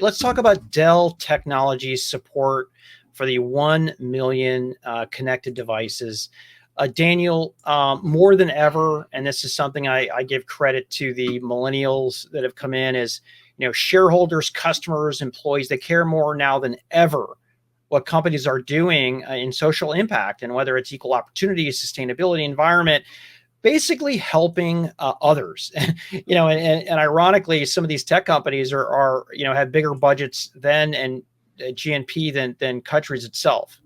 Let's talk about Dell Technologies support for the 1 million connected devices. Daniel, more than ever, and this is something I give credit to the millennials that have come in as, shareholders, customers, employees. They care more now than ever what companies are doing in social impact, and whether it's equal opportunity, sustainability, environment, basically helping others. And ironically, some of these tech companies are have bigger budgets and GNP than countries itself.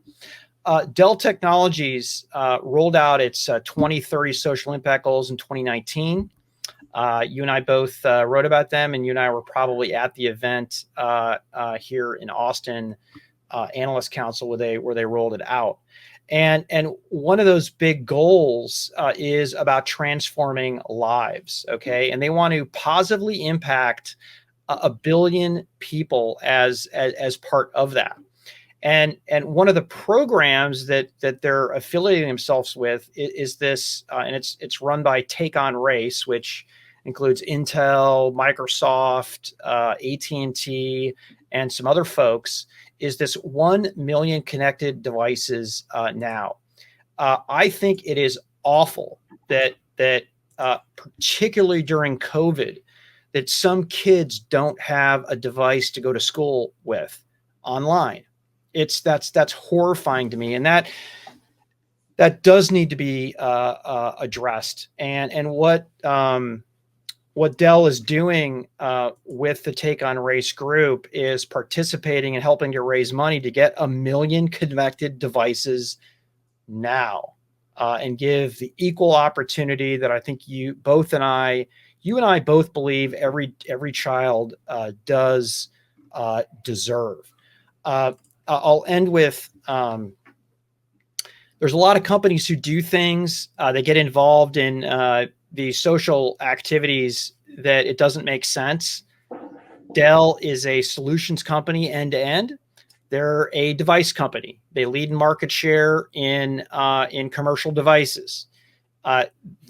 Dell Technologies rolled out its 2030 social impact goals in 2019. You and I both wrote about them, and you and I were probably at the event here in Austin, Analyst Council, where they rolled it out. And one of those big goals is about transforming lives. Okay, and they want to positively impact a billion people as part of that. And one of the programs that they're affiliating themselves with is this, and it's run by Take on Race, which includes Intel, Microsoft, AT&T, and some other folks. Is this 1 million connected devices now? I think it is awful that particularly during COVID, that some kids don't have a device to go to school with online. That's horrifying to me, and that does need to be addressed. And what Dell is doing with the Take on Race group is participating and helping to raise money to get 1 million connected devices now, and give the equal opportunity that I think you and I both believe every child does deserve. I'll end with, there's a lot of companies who do things, they get involved in the social activities that it doesn't make sense. Dell is a solutions company end to end. They're a device company. They lead in market share in commercial devices.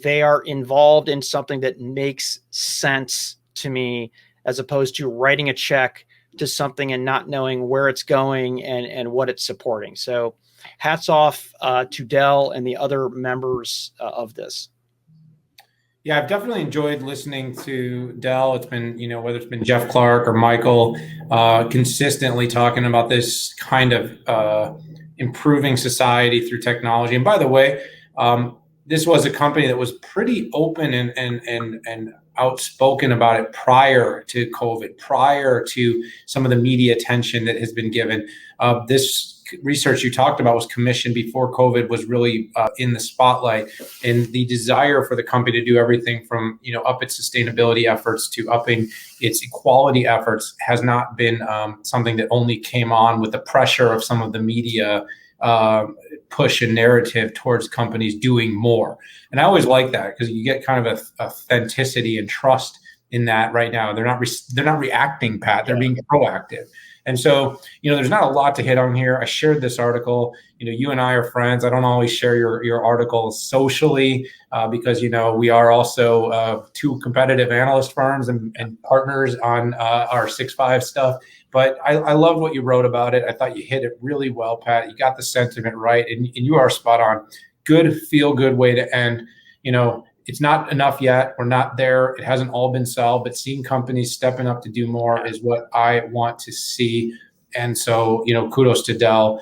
They are involved in something that makes sense to me, as opposed to writing a check to something and not knowing where it's going and what it's supporting. So hats off to Dell and the other members of this. Yeah, I've definitely enjoyed listening to Dell. It's been, whether it's been Jeff Clark or Michael, consistently talking about this kind of improving society through technology. And by the way, this was a company that was pretty open and outspoken about it prior to COVID, prior to some of the media attention that has been given. This research you talked about was commissioned before COVID was really in the spotlight, and the desire for the company to do everything from up its sustainability efforts to upping its equality efforts has not been something that only came on with the pressure of some of the media push and narrative towards companies doing more. And I always like that, because you get kind of a authenticity and trust in that. Right now they're not reacting, Pat, they're being proactive. And so, there's not a lot to hit on here. I shared this article. You and I are friends. I don't always share your articles socially because, we are also two competitive analyst firms and partners on our 6.5 stuff. But I love what you wrote about it. I thought you hit it really well, Pat. You got the sentiment right, and you are spot on. Good, feel-good way to end. It's not enough yet. We're not there. It hasn't all been solved, but seeing companies stepping up to do more is what I want to see. And so, kudos to Dell.